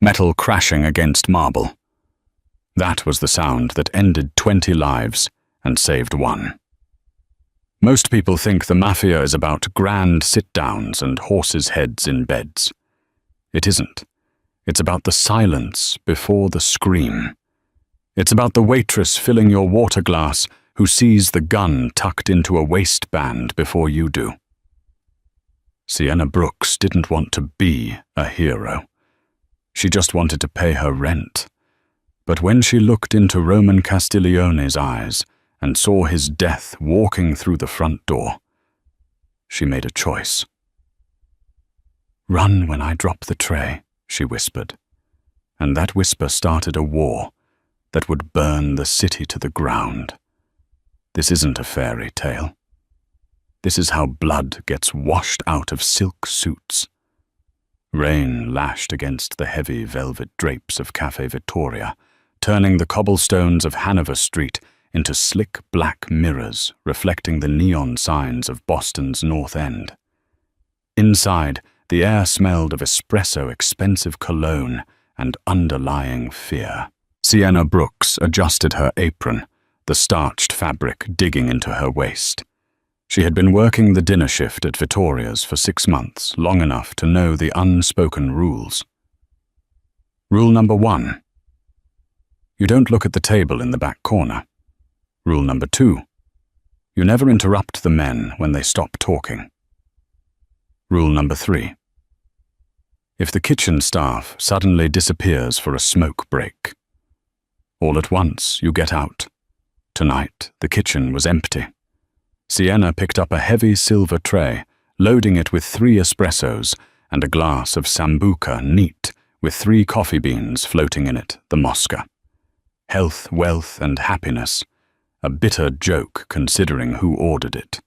metal crashing against marble. That was the sound that ended 20 lives and saved one. Most people think the Mafia is about grand sit-downs and horses' heads in beds. It isn't. It's about the silence before the scream. It's about the waitress filling your water glass who sees the gun tucked into a waistband before you do. Sienna Brooks didn't want to be a hero. She just wanted to pay her rent. But when she looked into Roman Castiglione's eyes and saw his death walking through the front door, she made a choice. "Run when I drop the tray," she whispered, and that whisper started a war that would burn the city to the ground. This isn't a fairy tale. This is how blood gets washed out of silk suits. Rain lashed against the heavy velvet drapes of Café Vittoria, turning the cobblestones of Hanover Street into slick black mirrors reflecting the neon signs of Boston's North End. Inside, the air smelled of espresso, expensive cologne, and underlying fear. Sienna Brooks adjusted her apron, the starched fabric digging into her waist. She had been working the dinner shift at Vittoria's for 6 months, long enough to know the unspoken rules. Rule number 1. You don't look at the table in the back corner. Rule number 2. You never interrupt the men when they stop talking. Rule number 3. If the kitchen staff suddenly disappears for a smoke break, all at once you get out. Tonight, the kitchen was empty. Sienna picked up a heavy silver tray, loading it with 3 espressos and a glass of sambuca neat with 3 coffee beans floating in it, the Mosca. Health, wealth, and happiness. A bitter joke considering who ordered it.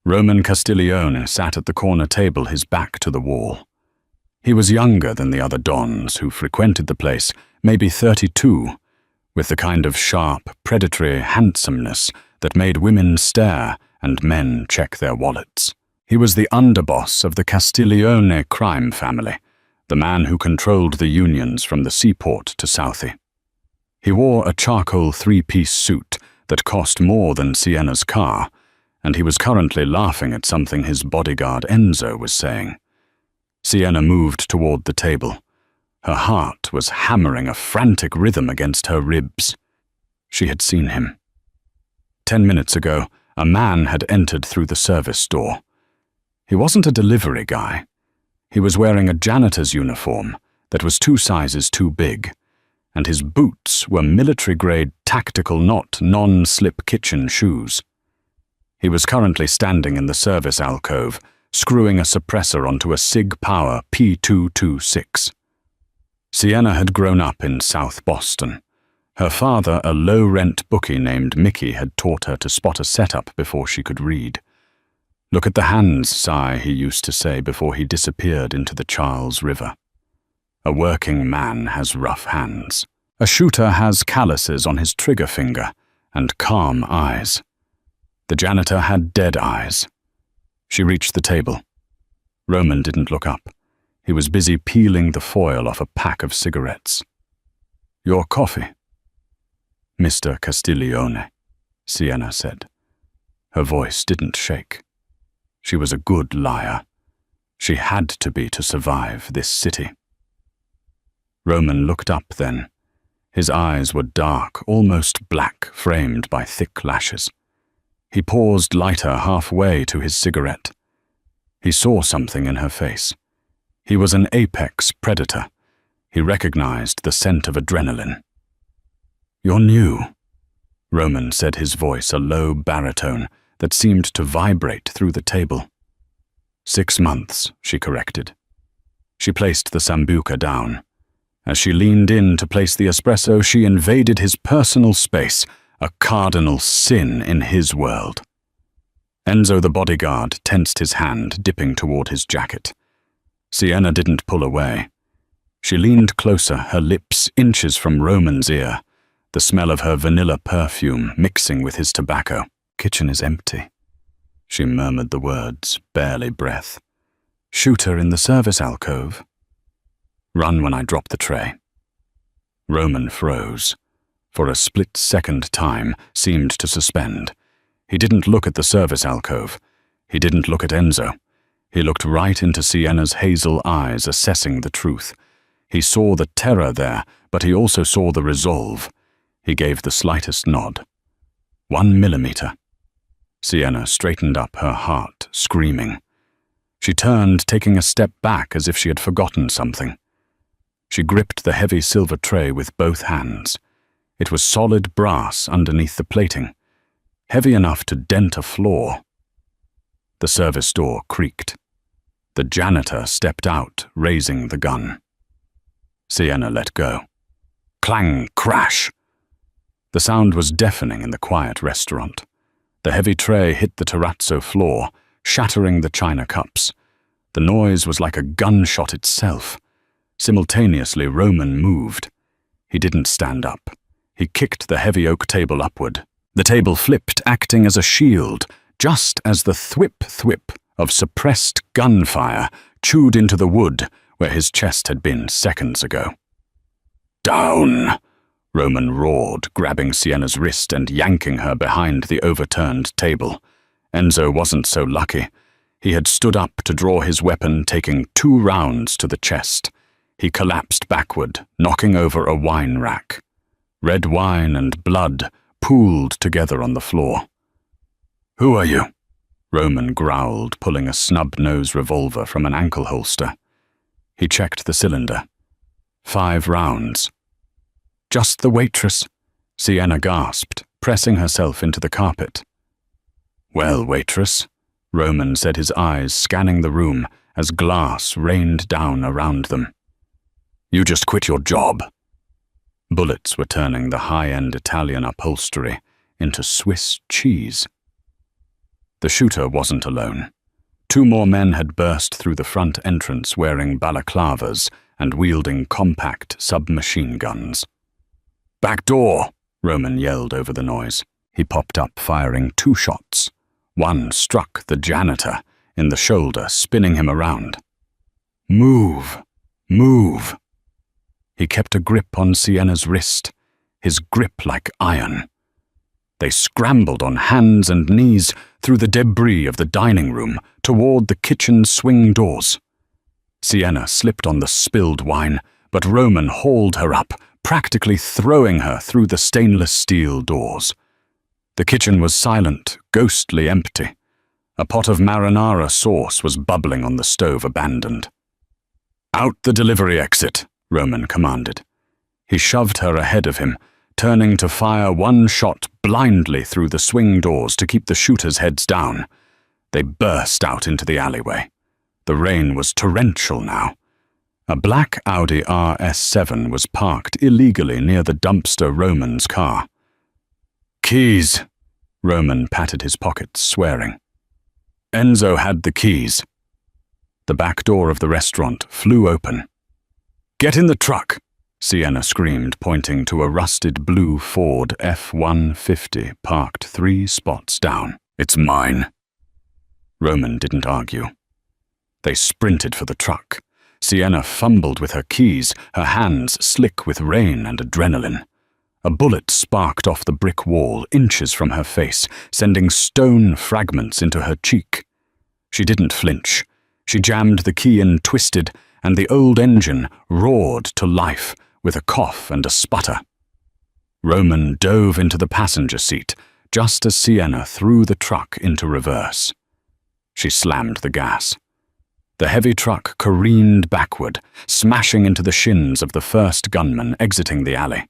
Roman Castiglione sat at the corner table, his back to the wall. He was younger than the other dons who frequented the place, maybe 32, with the kind of sharp, predatory handsomeness that made women stare and men check their wallets. He was the underboss of the Castiglione crime family, the man who controlled the unions from the seaport to Southie. He wore a charcoal 3-piece suit that cost more than Sienna's car, and he was currently laughing at something his bodyguard Enzo was saying. Sienna moved toward the table. Her heart was hammering a frantic rhythm against her ribs. She had seen him. 10 minutes ago, a man had entered through the service door. He wasn't a delivery guy. He was wearing a janitor's uniform that was 2 sizes too big, and his boots were military-grade tactical non-slip kitchen shoes. He was currently standing in the service alcove, screwing a suppressor onto a Sig Power P226. Sienna had grown up in South Boston. Her father, a low-rent bookie named Mickey, had taught her to spot a setup before she could read. "Look at the hands, Si," he used to say before he disappeared into the Charles River. A working man has rough hands. A shooter has calluses on his trigger finger and calm eyes. The janitor had dead eyes. She reached the table. Roman didn't look up. He was busy peeling the foil off a pack of cigarettes. "Your coffee." "Mr. Castiglione," Sienna said. Her voice didn't shake. She was a good liar. She had to be to survive this city. Roman looked up then. His eyes were dark, almost black, framed by thick lashes. He paused lighter halfway to his cigarette. He saw something in her face. He was an apex predator. He recognized the scent of adrenaline. "You're new," Roman said, his voice a low baritone that seemed to vibrate through the table. 6 months, she corrected. She placed the sambuca down. As she leaned in to place the espresso, she invaded his personal space, a cardinal sin in his world. Enzo the bodyguard tensed his hand, dipping toward his jacket. Sienna didn't pull away. She leaned closer, her lips inches from Roman's ear, the smell of her vanilla perfume mixing with his tobacco. "Kitchen is empty." She murmured the words, barely breath. "Shooter in the service alcove." Run when I drop the tray." Roman froze. For a split-second time, seemed to suspend. He didn't look at the service alcove. He didn't look at Enzo. He looked right into Sienna's hazel eyes, assessing the truth. He saw the terror there, but he also saw the resolve. He gave the slightest nod. 1 millimeter. Sienna straightened up, her heart screaming. She turned, taking a step back as if she had forgotten something. She gripped the heavy silver tray with both hands. It was solid brass underneath the plating, heavy enough to dent a floor. The service door creaked. The janitor stepped out, raising the gun. Sienna let go. Clang, crash! The sound was deafening in the quiet restaurant. The heavy tray hit the terrazzo floor, shattering the china cups. The noise was like a gunshot itself. Simultaneously, Roman moved. He didn't stand up. He kicked the heavy oak table upward. The table flipped, acting as a shield, just as the thwip-thwip of suppressed gunfire chewed into the wood where his chest had been seconds ago. "Down!" Roman roared, grabbing Sienna's wrist and yanking her behind the overturned table. Enzo wasn't so lucky. He had stood up to draw his weapon, taking 2 rounds to the chest. He collapsed backward, knocking over a wine rack. Red wine and blood pooled together on the floor. "Who are you?" Roman growled, pulling a snub-nose revolver from an ankle holster. He checked the cylinder. 5 rounds. "Just the waitress," Sienna gasped, pressing herself into the carpet. "Well, waitress," Roman said, his eyes scanning the room as glass rained down around them. "You just quit your job." Bullets were turning the high-end Italian upholstery into Swiss cheese. The shooter wasn't alone. 2 more men had burst through the front entrance wearing balaclavas and wielding compact submachine guns. "Back door!" Roman yelled over the noise. He popped up, firing 2 shots. One struck the janitor in the shoulder, spinning him around. "Move! Move!" He kept a grip on Sienna's wrist, his grip like iron. They scrambled on hands and knees through the debris of the dining room toward the kitchen's swing doors. Sienna slipped on the spilled wine, but Roman hauled her up, practically throwing her through the stainless steel doors. The kitchen was silent, ghostly empty. A pot of marinara sauce was bubbling on the stove, abandoned. "Out the delivery exit," Roman commanded. He shoved her ahead of him, turning to fire 1 shot blindly through the swing doors to keep the shooters' heads down. They burst out into the alleyway. The rain was torrential now. A black Audi RS7 was parked illegally near the dumpster Roman's car. "Keys!" Roman patted his pockets, swearing. Enzo had the keys. The back door of the restaurant flew open. "Get in the truck!" Sienna screamed, pointing to a rusted blue Ford F-150 parked 3 spots down. "It's mine." Roman didn't argue. They sprinted for the truck. Sienna fumbled with her keys, her hands slick with rain and adrenaline. A bullet sparked off the brick wall, inches from her face, sending stone fragments into her cheek. She didn't flinch. She jammed the key in, twisted, and the old engine roared to life with a cough and a sputter. Roman dove into the passenger seat, just as Sienna threw the truck into reverse. She slammed the gas. The heavy truck careened backward, smashing into the shins of the first gunman exiting the alley.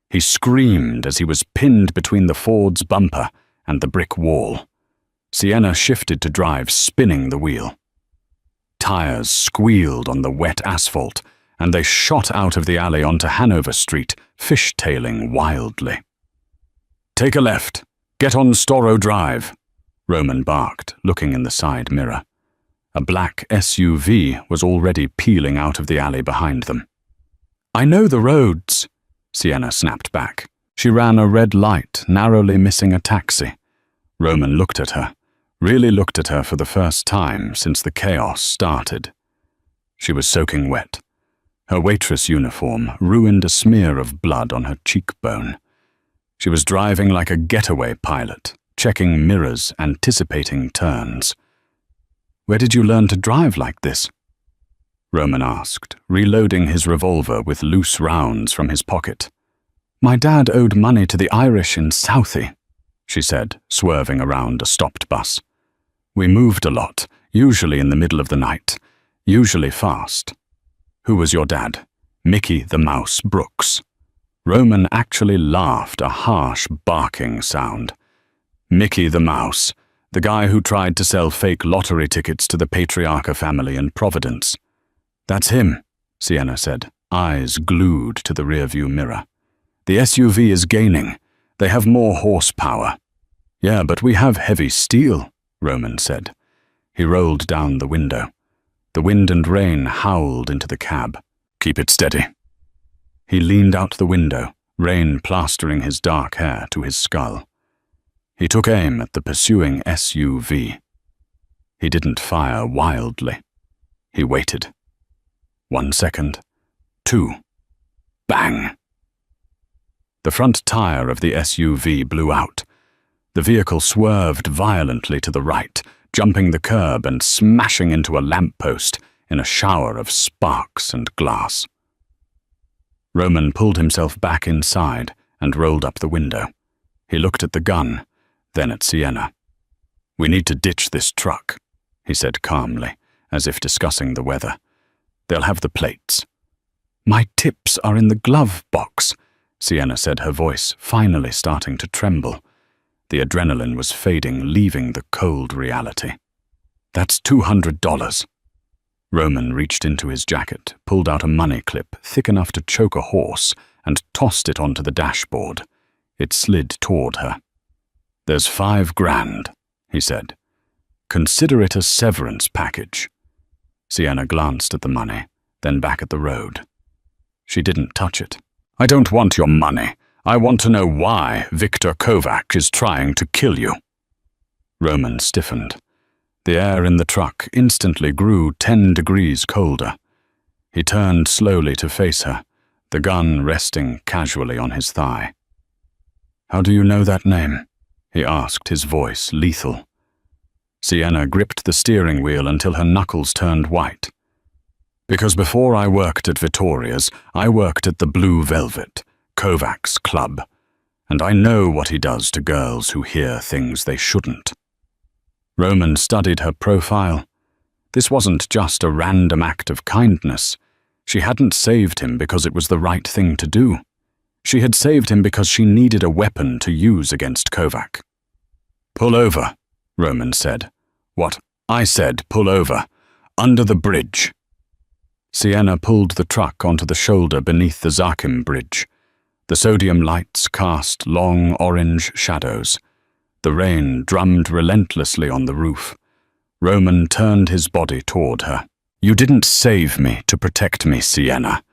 He screamed as he was pinned between the Ford's bumper and the brick wall. Sienna shifted to drive, spinning the wheel. Tires squealed on the wet asphalt, and they shot out of the alley onto Hanover Street, fishtailing wildly. "Take a left. Get on Storrow Drive," Roman barked, looking in the side mirror. A black SUV was already peeling out of the alley behind them. "I know the roads," Sienna snapped back. She ran a red light, narrowly missing a taxi. Roman looked at her, really looked at her for the first time since the chaos started. She was soaking wet. Her waitress uniform ruined a smear of blood on her cheekbone. She was driving like a getaway pilot, checking mirrors, anticipating turns. "Where did you learn to drive like this?" Roman asked, reloading his revolver with loose rounds from his pocket. "My dad owed money to the Irish in Southie," she said, swerving around a stopped bus. "We moved a lot, usually in the middle of the night, usually fast." "Who was your dad?" "Mickey the Mouse Brooks." Roman actually laughed, a harsh, barking sound. "Mickey the Mouse, the guy who tried to sell fake lottery tickets to the Patriarcha family in Providence." "That's him," Sienna said, eyes glued to the rearview mirror. "The SUV is gaining. They have more horsepower." "Yeah, but we have heavy steel," Roman said. He rolled down the window. The wind and rain howled into the cab. "Keep it steady." He leaned out the window, rain plastering his dark hair to his skull. He took aim at the pursuing SUV. He didn't fire wildly. He waited. 1 second. 2. Bang! The front tire of the SUV blew out. The vehicle swerved violently to the right, jumping the curb and smashing into a lamppost in a shower of sparks and glass. Roman pulled himself back inside and rolled up the window. He looked at the gun, then at Sienna. "We need to ditch this truck," he said calmly, as if discussing the weather. "They'll have the plates." "My tips are in the glove box," Sienna said, her voice finally starting to tremble. The adrenaline was fading, leaving the cold reality. "That's $200. Roman reached into his jacket, pulled out a money clip thick enough to choke a horse, and tossed it onto the dashboard. It slid toward her. "There's $5,000, he said. "Consider it a severance package." Sienna glanced at the money, then back at the road. She didn't touch it. "I don't want your money. I want to know why Viktor Kovac is trying to kill you." Roman stiffened. The air in the truck instantly grew 10 degrees colder. He turned slowly to face her, the gun resting casually on his thigh. "How do you know that name?" he asked, his voice lethal. Sienna gripped the steering wheel until her knuckles turned white. "Because before I worked at Vittoria's, I worked at the Blue Velvet, Kovac's club, and I know what he does to girls who hear things they shouldn't." Roman studied her profile. This wasn't just a random act of kindness. She hadn't saved him because it was the right thing to do. She had saved him because she needed a weapon to use against Kovac. "Pull over," Roman said. "What?" "I said pull over. Under the bridge." Sienna pulled the truck onto the shoulder beneath the Zakim Bridge. The sodium lights cast long orange shadows. The rain drummed relentlessly on the roof. Roman turned his body toward her. "You didn't save me to protect me, Sienna.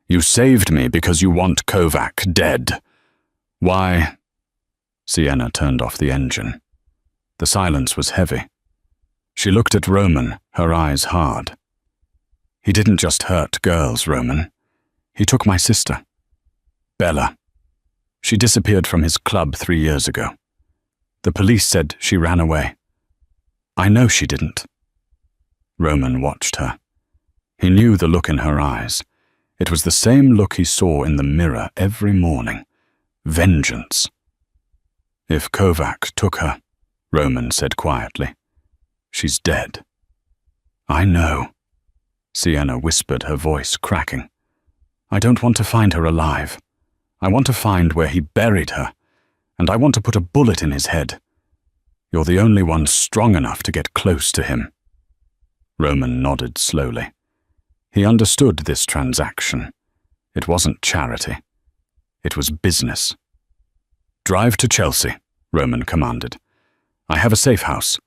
You saved me because you want Kovac dead. Why?" Sienna turned off the engine. The silence was heavy. She looked at Roman, her eyes hard. "He didn't just hurt girls, Roman. He took my sister, Bella. She disappeared from his club 3 years ago. The police said she ran away. I know she didn't." Roman watched her. He knew the look in her eyes. It was the same look he saw in the mirror every morning. Vengeance. "If Kovac took her," Roman said quietly, "she's dead." "I know," Sienna whispered, her voice cracking. "I don't want to find her alive. I want to find where he buried her, and I want to put a bullet in his head. You're the only one strong enough to get close to him." Roman nodded slowly. He understood this transaction. It wasn't charity. It was business. "Drive to Chelsea," Roman commanded. "I have a safe house.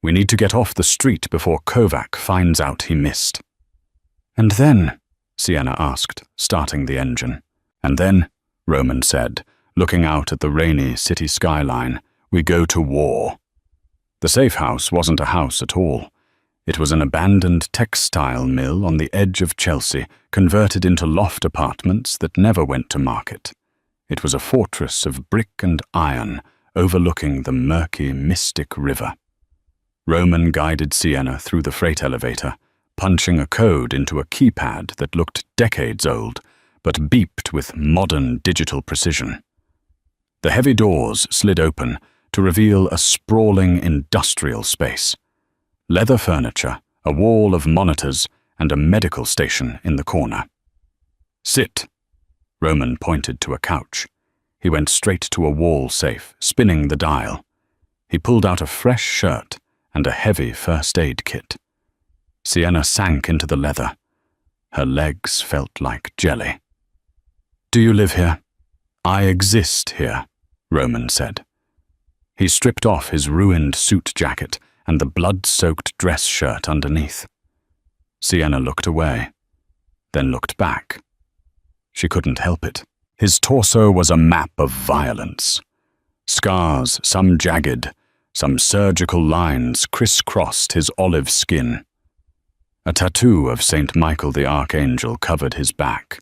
We need to get off the street before Kovac finds out he missed." "And then?" Sienna asked, starting the engine. "And then," Roman said, looking out at the rainy city skyline, "we go to war." The safe house wasn't a house at all. It was an abandoned textile mill on the edge of Chelsea, converted into loft apartments that never went to market. It was a fortress of brick and iron, overlooking the murky, mystic river. Roman guided Sienna through the freight elevator, punching a code into a keypad that looked decades old, but beeped with modern digital precision. The heavy doors slid open to reveal a sprawling industrial space. Leather furniture, a wall of monitors, and a medical station in the corner. "Sit." Roman pointed to a couch. He went straight to a wall safe, spinning the dial. He pulled out a fresh shirt and a heavy first aid kit. Sienna sank into the leather. Her legs felt like jelly. "Do you live here?" "I exist here," Roman said. He stripped off his ruined suit jacket and the blood-soaked dress shirt underneath. Sienna looked away, then looked back. She couldn't help it. His torso was a map of violence. Scars, some jagged, some surgical lines crisscrossed his olive skin. A tattoo of St. Michael the Archangel covered his back,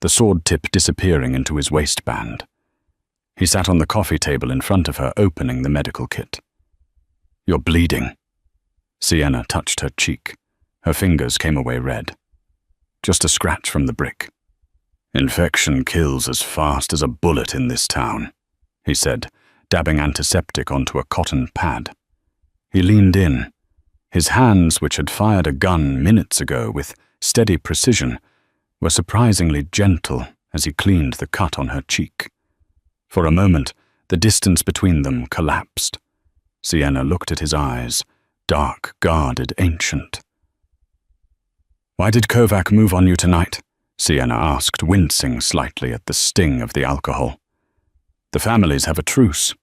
the sword tip disappearing into his waistband. He sat on the coffee table in front of her, opening the medical kit. "You're bleeding." Sienna touched her cheek. Her fingers came away red. "Just a scratch from the brick." "Infection kills as fast as a bullet in this town," he said, dabbing antiseptic onto a cotton pad. He leaned in. His hands, which had fired a gun minutes ago with steady precision, were surprisingly gentle as he cleaned the cut on her cheek. For a moment, the distance between them collapsed. Sienna looked at his eyes, dark, guarded, ancient. "Why did Kovac move on you tonight?" Sienna asked, wincing slightly at the sting of the alcohol. "The families have a truce."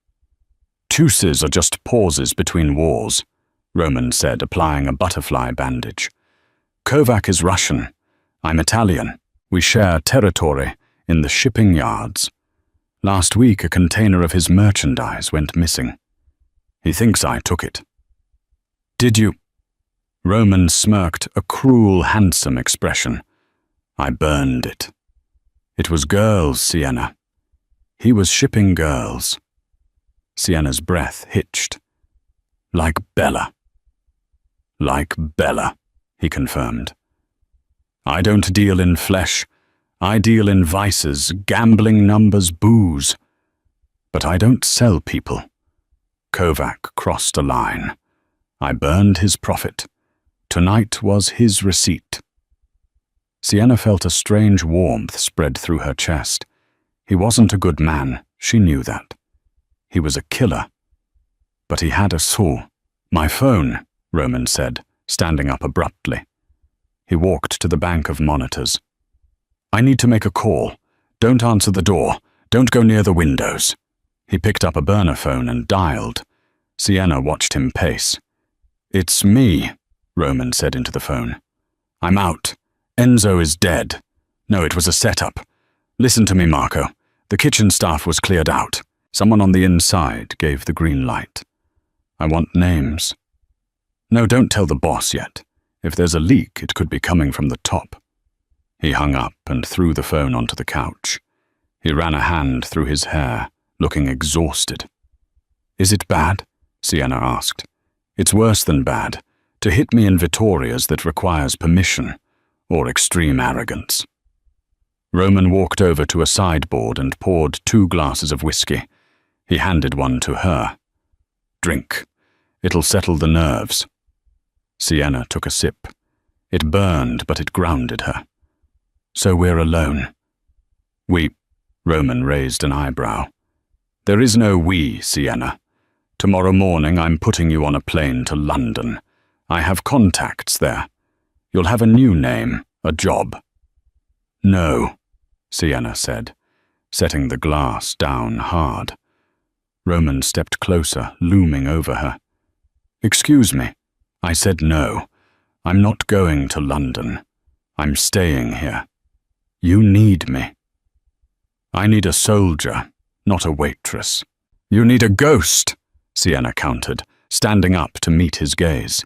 "Truces are just pauses between wars," Roman said, applying a butterfly bandage. "Kovac is Russian. I'm Italian. We share territory in the shipping yards. Last week, a container of his merchandise went missing. He thinks I took it." "Did you?" Roman smirked a cruel, handsome expression. "I burned it. It was girls, Sienna. He was shipping girls." Sienna's breath hitched. "Like Bella." "Like Bella," he confirmed. "I don't deal in flesh. I deal in vices, gambling numbers, booze. But I don't sell people. Kovac crossed a line. I burned his profit. Tonight was his receipt." Sienna felt a strange warmth spread through her chest. He wasn't a good man, she knew that. He was a killer. But he had a soul. "My phone," Roman said, standing up abruptly. He walked to the bank of monitors. "I need to make a call. Don't answer the door. Don't go near the windows." He picked up a burner phone and dialed. Sienna watched him pace. "It's me," Roman said into the phone. "I'm out. Enzo is dead. No, it was a setup. Listen to me, Marco. The kitchen staff was cleared out. Someone on the inside gave the green light. I want names. No, don't tell the boss yet. If there's a leak, it could be coming from the top." He hung up and threw the phone onto the couch. He ran a hand through his hair, looking exhausted. "Is it bad?" Sienna asked. "It's worse than bad. To hit me in Vittoria's that requires permission, or extreme arrogance." Roman walked over to a sideboard and poured 2 glasses of whiskey. He handed one to her. "Drink. It'll settle the nerves." Sienna took a sip. It burned, but it grounded her. "So we're alone." "We," Roman raised an eyebrow. "There is no we, Sienna. Tomorrow morning I'm putting you on a plane to London. I have contacts there. You'll have a new name, a job." "No," Sienna said, setting the glass down hard. Roman stepped closer, looming over her. "Excuse me. I said no. I'm not going to London. I'm staying here. You need me." "I need a soldier, not a waitress." "You need a ghost," Sienna countered, standing up to meet his gaze.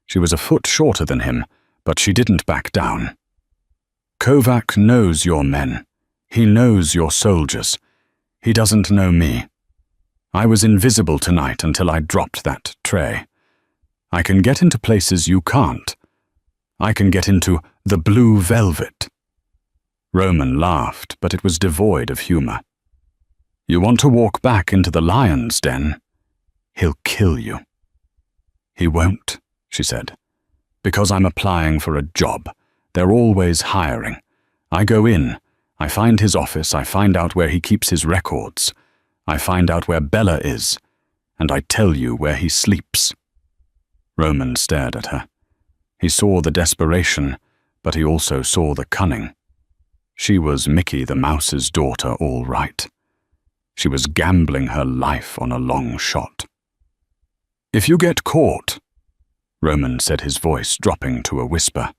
She was a foot shorter than him, but she didn't back down. Kovac knows your men. He knows your soldiers. He doesn't know me. I was invisible tonight until I dropped that tray. I can get into places you can't. I can get into the blue velvet. Roman laughed, but it was devoid of humor. You want to walk back into the lion's den? He'll kill you. He won't, she said, because I'm applying for a job. They're always hiring. I go in, I find his office, I find out where he keeps his records. I find out where Bella is, and I tell you where he sleeps. Roman stared at her. He saw the desperation, but he also saw the cunning. She was Mickey the Mouse's daughter, all right. She was gambling her life on a long shot. If you get caught, Roman said, his voice dropping to a whisper,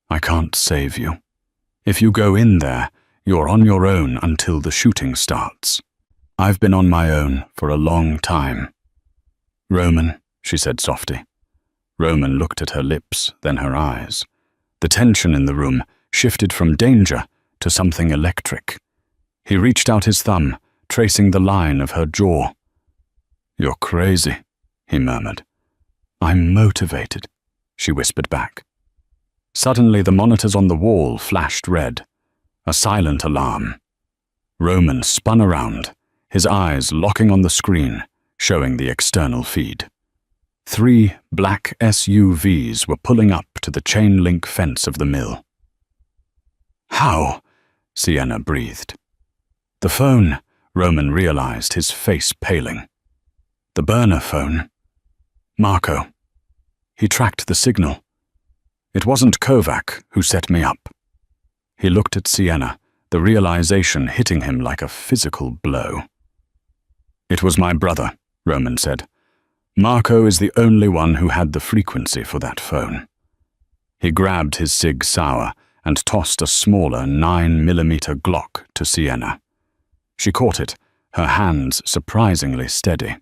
I can't save you. If you go in there, you're on your own until the shooting starts. I've been on my own for a long time. Roman, she said softly. Roman looked at her lips, then her eyes. The tension in the room shifted from danger to something electric. He reached out his thumb, tracing the line of her jaw. You're crazy, he murmured. I'm motivated, she whispered back. Suddenly the monitors on the wall flashed red. A silent alarm. Roman spun around, his eyes locking on the screen, showing the external feed. 3 black SUVs were pulling up to the chain-link fence of the mill. How? Sienna breathed. The phone, Roman realized, his face paling. The burner phone. Marco. He tracked the signal. It wasn't Kovac who set me up. He looked at Sienna, the realization hitting him like a physical blow. It was my brother, Roman said. Marco is the only one who had the frequency for that phone. He grabbed his Sig Sauer and tossed a smaller 9mm Glock to Sienna. She caught it, her hands surprisingly steady.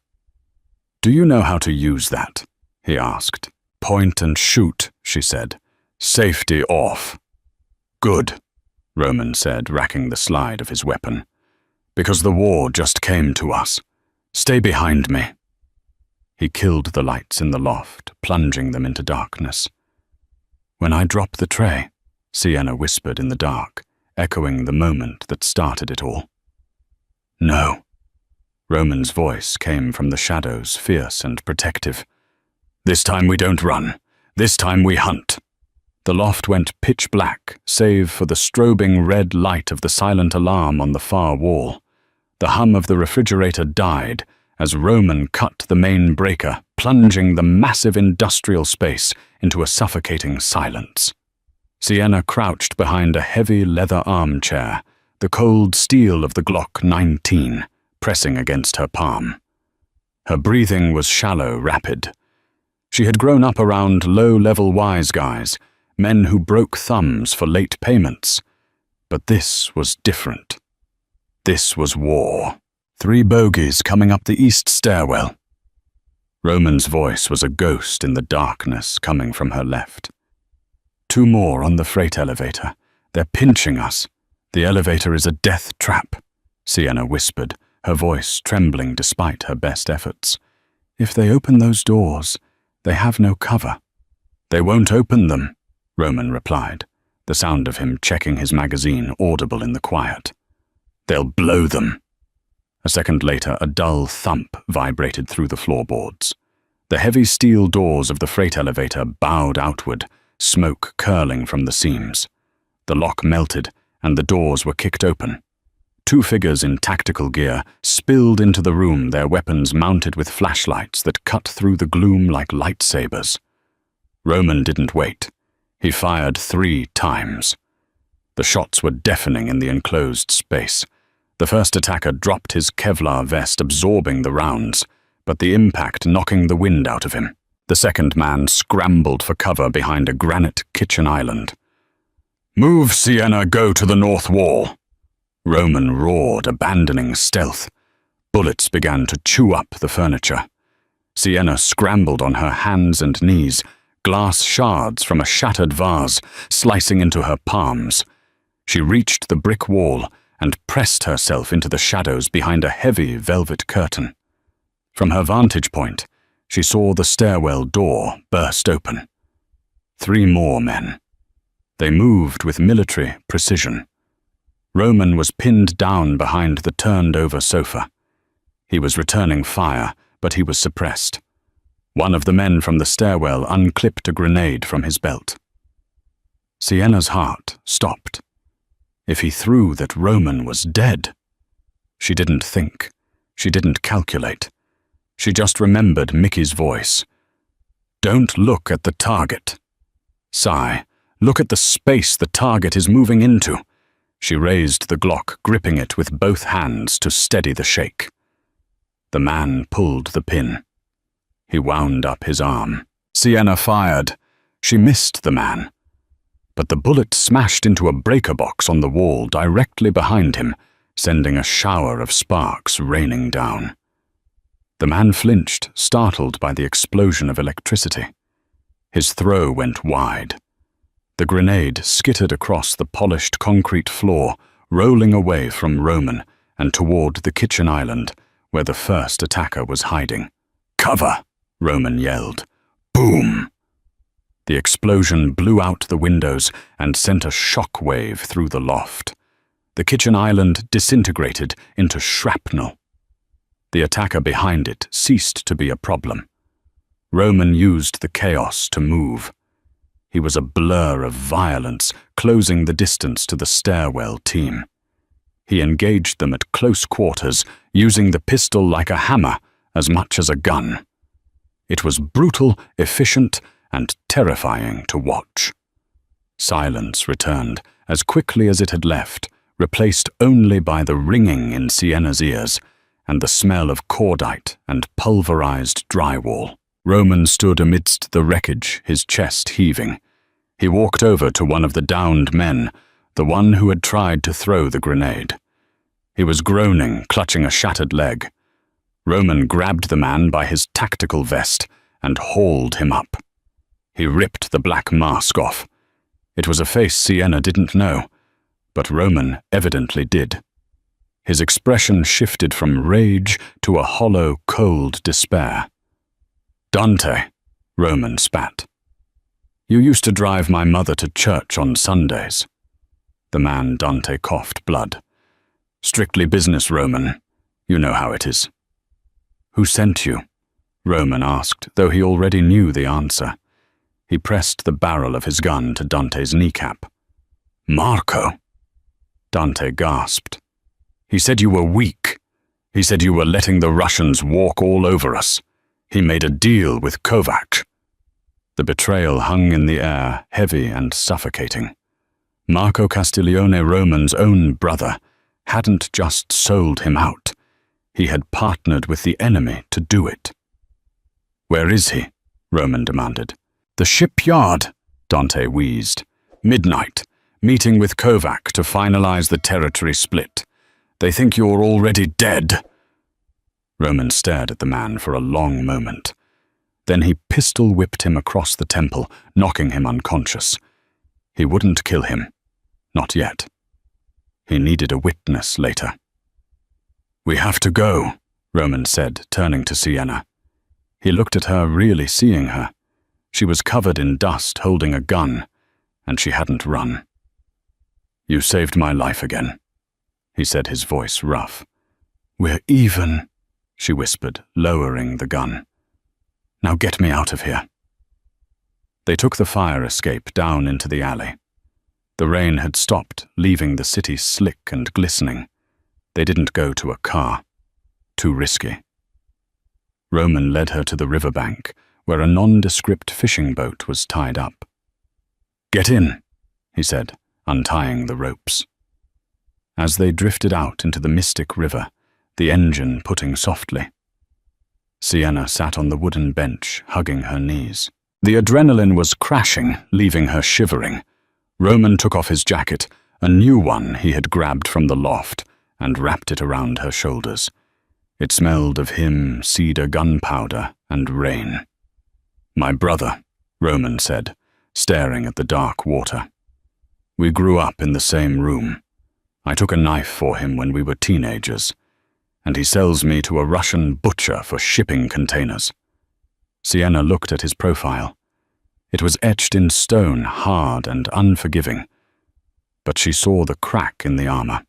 Do you know how to use that? He asked. Point and shoot, she said. Safety off. Good, Roman said, racking the slide of his weapon. Because the war just came to us. Stay behind me. He killed the lights in the loft, plunging them into darkness. When I drop the tray, Sienna whispered in the dark, echoing the moment that started it all. No. Roman's voice came from the shadows, fierce and protective. This time we don't run. This time we hunt. The loft went pitch black, save for the strobing red light of the silent alarm on the far wall. The hum of the refrigerator died as Roman cut the main breaker, plunging the massive industrial space into a suffocating silence. Sienna crouched behind a heavy leather armchair, the cold steel of the Glock 19 pressing against her palm. Her breathing was shallow, rapid. She had grown up around low-level wise guys, men who broke thumbs for late payments. But this was different. This was war. 3 bogies coming up the east stairwell. Roman's voice was a ghost in the darkness coming from her left. 2 more on the freight elevator. They're pinching us. The elevator is a death trap, Sienna whispered, her voice trembling despite her best efforts. If they open those doors, they have no cover. They won't open them, Roman replied, the sound of him checking his magazine audible in the quiet. They'll blow them. A second later, a dull thump vibrated through the floorboards. The heavy steel doors of the freight elevator bowed outward, smoke curling from the seams. The lock melted, and the doors were kicked open. 2 figures in tactical gear spilled into the room, their weapons mounted with flashlights that cut through the gloom like lightsabers. Roman didn't wait. He fired 3 times. The shots were deafening in the enclosed space. The first attacker dropped his Kevlar vest, absorbing the rounds, but the impact knocking the wind out of him. The second man scrambled for cover behind a granite kitchen island. Move, Sienna, go to the north wall. Roman roared, abandoning stealth. Bullets began to chew up the furniture. Sienna scrambled on her hands and knees, glass shards from a shattered vase slicing into her palms. She reached the brick wall and pressed herself into the shadows behind a heavy velvet curtain. From her vantage point, she saw the stairwell door burst open. 3 more men. They moved with military precision. Roman was pinned down behind the turned-over sofa. He was returning fire, but he was suppressed. One of the men from the stairwell unclipped a grenade from his belt. Sienna's heart stopped. If he threw that, Roman was dead. She didn't think. She didn't calculate. She just remembered Mickey's voice. "Don't look at the target. Sigh, look at the space the target is moving into." She raised the Glock, gripping it with both hands to steady the shake. The man pulled the pin. He wound up his arm. Sienna fired. She missed the man. But the bullet smashed into a breaker box on the wall directly behind him, sending a shower of sparks raining down. The man flinched, startled by the explosion of electricity. His throw went wide. The grenade skittered across the polished concrete floor, rolling away from Roman and toward the kitchen island, where the first attacker was hiding. "Cover!" Roman yelled. Boom! The explosion blew out the windows and sent a shock wave through the loft. The kitchen island disintegrated into shrapnel. The attacker behind it ceased to be a problem. Roman used the chaos to move. He was a blur of violence, closing the distance to the stairwell team. He engaged them at close quarters, using the pistol like a hammer as much as a gun. It was brutal, efficient, and terrifying to watch. Silence returned as quickly as it had left, replaced only by the ringing in Sienna's ears and the smell of cordite and pulverized drywall. Roman stood amidst the wreckage, his chest heaving. He walked over to one of the downed men, the one who had tried to throw the grenade. He was groaning, clutching a shattered leg. Roman grabbed the man by his tactical vest and hauled him up. He ripped the black mask off. It was a face Sienna didn't know, but Roman evidently did. His expression shifted from rage to a hollow, cold despair. "Dante," Roman spat. "You used to drive my mother to church on Sundays." The man Dante coughed blood. "Strictly business, Roman. You know how it is." "Who sent you?" Roman asked, though he already knew the answer. He pressed the barrel of his gun to Dante's kneecap. "Marco." Dante gasped. "He said you were weak. He said you were letting the Russians walk all over us. He made a deal with Kovac." The betrayal hung in the air, heavy and suffocating. Marco Castiglione, Roman's own brother, hadn't just sold him out. He had partnered with the enemy to do it. "Where is he?" Roman demanded. "The shipyard," Dante wheezed. "Midnight, meeting with Kovac to finalize the territory split. They think you're already dead." Roman stared at the man for a long moment. Then he pistol-whipped him across the temple, knocking him unconscious. He wouldn't kill him. Not yet. He needed a witness later. "We have to go," Roman said, turning to Sienna. He looked at her, really seeing her. She was covered in dust, holding a gun, and she hadn't run. "You saved my life again," he said, his voice rough. "We're even," she whispered, lowering the gun. "Now get me out of here." They took the fire escape down into the alley. The rain had stopped, leaving the city slick and glistening. They didn't go to a car. Too risky. Roman led her to the riverbank, where a nondescript fishing boat was tied up. "Get in," he said, untying the ropes. As they drifted out into the mystic river, the engine putting softly. Sienna sat on the wooden bench, hugging her knees. The adrenaline was crashing, leaving her shivering. Roman took off his jacket, a new one he had grabbed from the loft, and wrapped it around her shoulders. It smelled of him, cedar gunpowder, and rain. "My brother," Roman said, staring at the dark water. We grew up in the same room. I took a knife for him when we were teenagers, and he sells me to a Russian butcher for shipping containers. Sienna looked at his profile. It was etched in stone, hard and unforgiving, but she saw the crack in the armor.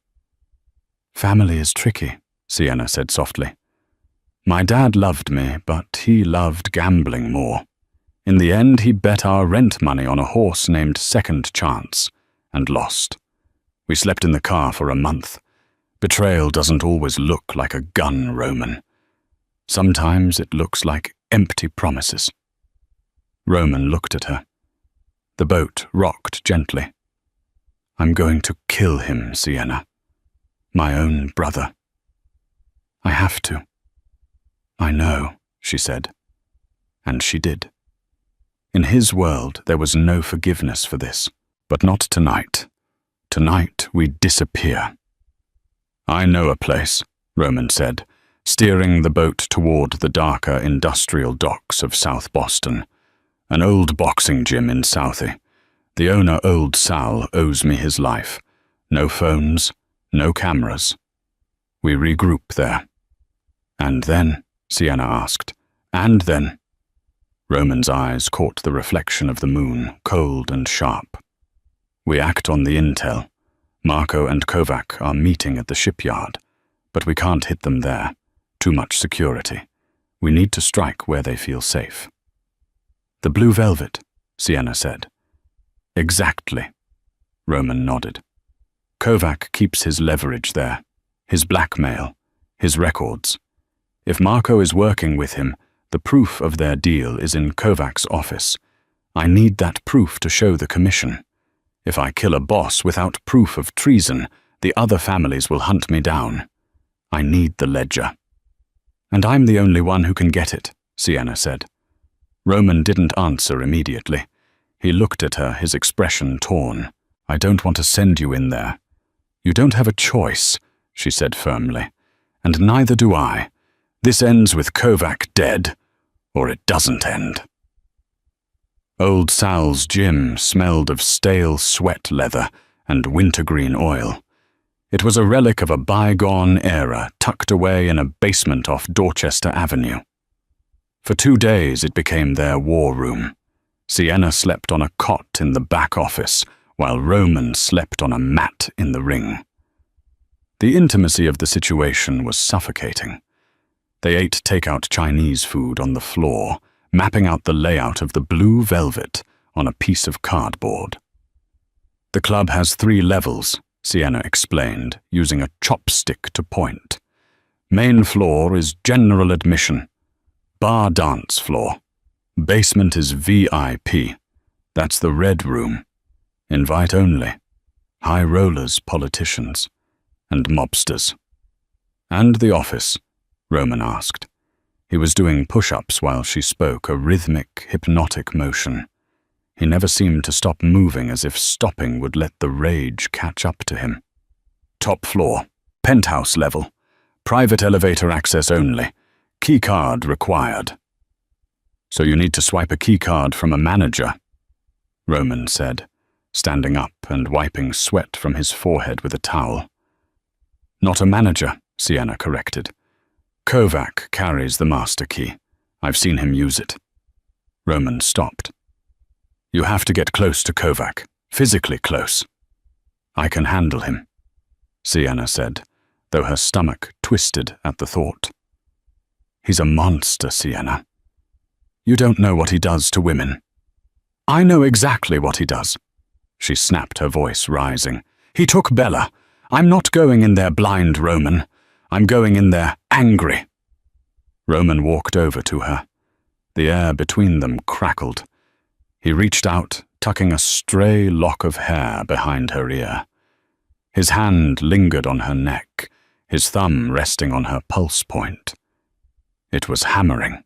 Family is tricky, Sienna said softly. My dad loved me, but he loved gambling more. In the end, he bet our rent money on a horse named Second Chance, and lost. We slept in the car for a month. Betrayal doesn't always look like a gun, Roman. Sometimes it looks like empty promises. Roman looked at her. The boat rocked gently. I'm going to kill him, Sienna. My own brother. I have to. I know, she said. And she did. In his world, there was no forgiveness for this. But not tonight. Tonight, we disappear. I know a place, Roman said, steering the boat toward the darker industrial docks of South Boston. An old boxing gym in Southie. The owner, Old Sal, owes me his life. No phones, no cameras. We regroup there. And then, Sienna asked, and then? Roman's eyes caught the reflection of the moon, cold and sharp. We act on the intel. Marco and Kovac are meeting at the shipyard, but we can't hit them there. Too much security. We need to strike where they feel safe. The Blue Velvet, Sienna said. Exactly. Roman nodded. Kovac keeps his leverage there, his blackmail, his records. If Marco is working with him, the proof of their deal is in Kovac's office. I need that proof to show the commission. If I kill a boss without proof of treason, the other families will hunt me down. I need the ledger. And I'm the only one who can get it, Sienna said. Roman didn't answer immediately. He looked at her, his expression torn. I don't want to send you in there. You don't have a choice, she said firmly. And neither do I. This ends with Kovac dead, or it doesn't end. Old Sal's gym smelled of stale sweat leather and wintergreen oil. It was a relic of a bygone era tucked away in a basement off Dorchester Avenue. For 2 days it became their war room. Sienna slept on a cot in the back office, while Roman slept on a mat in the ring. The intimacy of the situation was suffocating. They ate takeout Chinese food on the floor, mapping out the layout of the Blue Velvet on a piece of cardboard. The club has 3 levels, Sienna explained, using a chopstick to point. Main floor is general admission. Bar dance floor. Basement is VIP. That's the red room. Invite only. High rollers, politicians, and mobsters. And the office, Roman asked. He was doing push-ups while she spoke, a rhythmic, hypnotic motion. He never seemed to stop moving, as if stopping would let the rage catch up to him. Top floor, penthouse level, private elevator access only, keycard required. So you need to swipe a keycard from a manager, Roman said, standing up and wiping sweat from his forehead with a towel. Not a manager, Sienna corrected. Kovac carries the master key. I've seen him use it. Roman stopped. You have to get close to Kovac, physically close. I can handle him, Sienna said, though her stomach twisted at the thought. He's a monster, Sienna. You don't know what he does to women. I know exactly what he does. She snapped, her voice rising. He took Bella. I'm not going in there blind, Roman. I'm going in there angry. Roman walked over to her. The air between them crackled. He reached out, tucking a stray lock of hair behind her ear. His hand lingered on her neck, his thumb resting on her pulse point. It was hammering.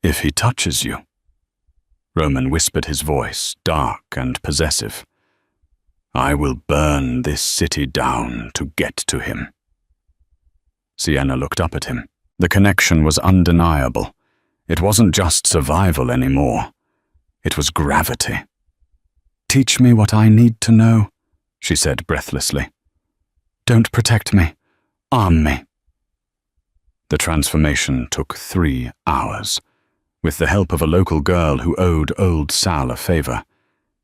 If he touches you, Roman whispered, his voice dark and possessive, I will burn this city down to get to him. Sienna looked up at him. The connection was undeniable. It wasn't just survival anymore. It was gravity. "Teach me what I need to know," she said breathlessly. "Don't protect me. Arm me." The transformation took 3 hours. With the help of a local girl who owed old Sal a favor,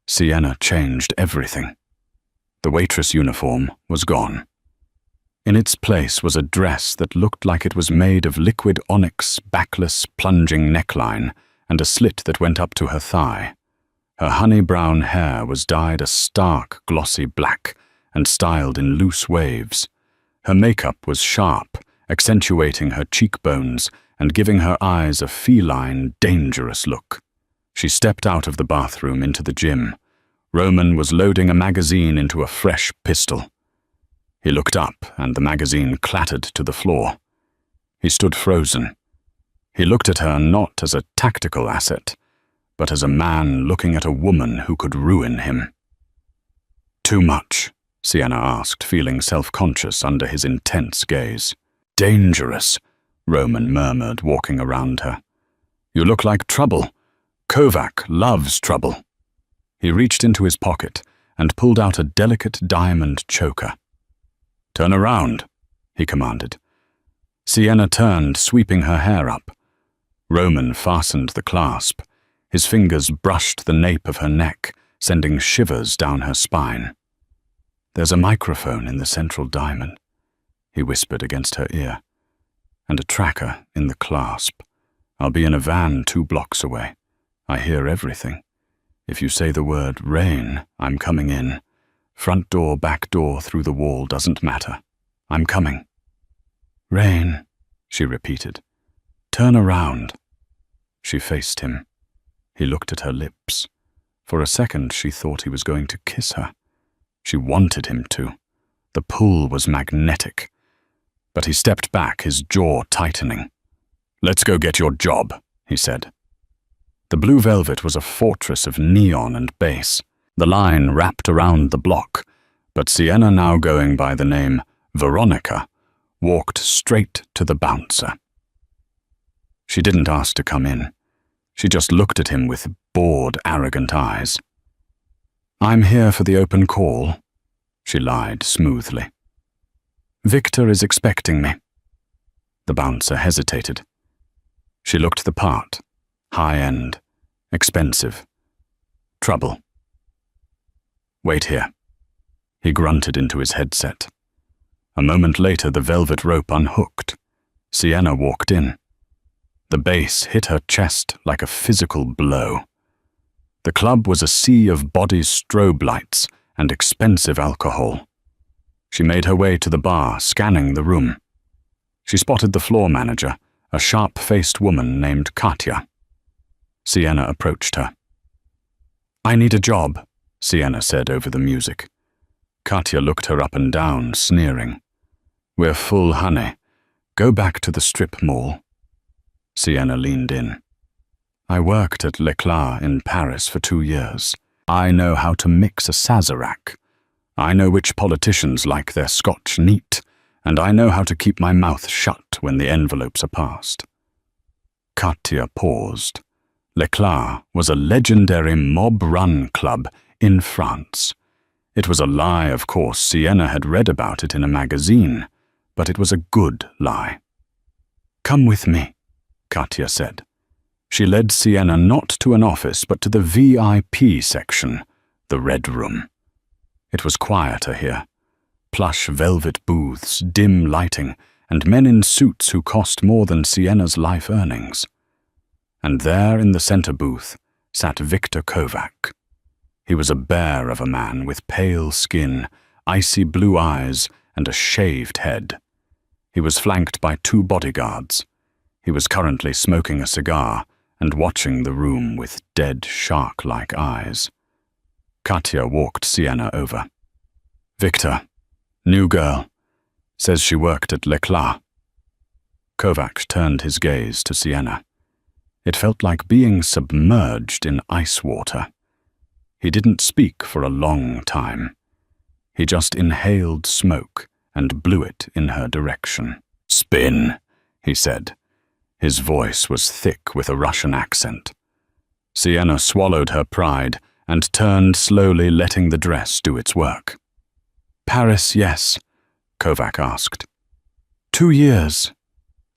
Sienna changed everything. The waitress uniform was gone. In its place was a dress that looked like it was made of liquid onyx, backless, plunging neckline, and a slit that went up to her thigh. Her honey-brown hair was dyed a stark, glossy black and styled in loose waves. Her makeup was sharp, accentuating her cheekbones and giving her eyes a feline, dangerous look. She stepped out of the bathroom into the gym. Roman was loading a magazine into a fresh pistol. He looked up, and the magazine clattered to the floor. He stood frozen. He looked at her not as a tactical asset, but as a man looking at a woman who could ruin him. "Too much?" Sienna asked, feeling self-conscious under his intense gaze. "Dangerous," Roman murmured, walking around her. "You look like trouble. Kovac loves trouble." He reached into his pocket and pulled out a delicate diamond choker. "Turn around," he commanded. Sienna turned, sweeping her hair up. Roman fastened the clasp. His fingers brushed the nape of her neck, sending shivers down her spine. "There's a microphone in the central diamond," he whispered against her ear, "and a tracker in the clasp. I'll be in a van 2 blocks away. I hear everything. If you say the word rain, I'm coming in. Front door, back door, through the wall, doesn't matter. I'm coming." "Rain," she repeated. "Turn around." She faced him. He looked at her lips. For a second she thought he was going to kiss her. She wanted him to. The pull was magnetic. But he stepped back, his jaw tightening. "Let's go get your job," he said. The blue velvet was a fortress of neon and bass. The line wrapped around the block, but Sienna, now going by the name Veronica, walked straight to the bouncer. She didn't ask to come in. She just looked at him with bored, arrogant eyes. "I'm here for the open call," she lied smoothly. "Victor is expecting me." The bouncer hesitated. She looked the part. High-end, expensive. Trouble. "Wait here." He grunted into his headset. A moment later, the velvet rope unhooked. Sienna walked in. The bass hit her chest like a physical blow. The club was a sea of body strobe lights and expensive alcohol. She made her way to the bar, scanning the room. She spotted the floor manager, a sharp-faced woman named Katya. Sienna approached her. "I need a job," Sienna said over the music. Katya looked her up and down, sneering. "We're full, honey. Go back to the strip mall." Sienna leaned in. "I worked at Leclerc in Paris for 2 years. I know how to mix a Sazerac. I know which politicians like their scotch neat, and I know how to keep my mouth shut when the envelopes are passed." Katya paused. Leclerc was a legendary mob-run club in France. It was a lie, of course. Sienna had read about it in a magazine, but it was a good lie. "Come with me," Katya said. She led Sienna not to an office, but to the VIP section, the Red Room. It was quieter here. Plush velvet booths, dim lighting, and men in suits who cost more than Sienna's life earnings. And there in the center booth sat Victor Kovac. He was a bear of a man with pale skin, icy blue eyes, and a shaved head. He was flanked by 2 bodyguards. He was currently smoking a cigar and watching the room with dead shark-like eyes. Katya walked Sienna over. "Victor, new girl, says she worked at Leclerc." Kovac turned his gaze to Sienna. It felt like being submerged in ice water. He didn't speak for a long time. He just inhaled smoke and blew it in her direction. "Spin," he said. His voice was thick with a Russian accent. Sienna swallowed her pride and turned slowly, letting the dress do its work. "Paris, yes," Kovac asked. "2 years,"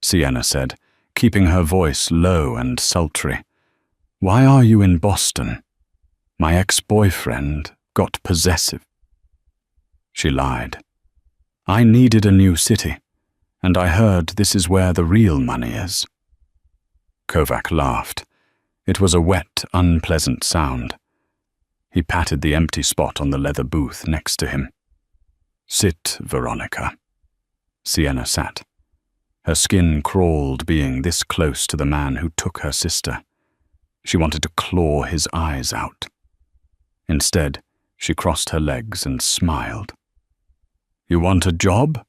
Sienna said, keeping her voice low and sultry. "Why are you in Boston? My ex-boyfriend got possessive." She lied. "I needed a new city, and I heard this is where the real money is." Kovac laughed. It was a wet, unpleasant sound. He patted the empty spot on the leather booth next to him. "Sit, Veronica." Sienna sat. Her skin crawled being this close to the man who took her sister. She wanted to claw his eyes out. Instead, she crossed her legs and smiled. "You want a job?"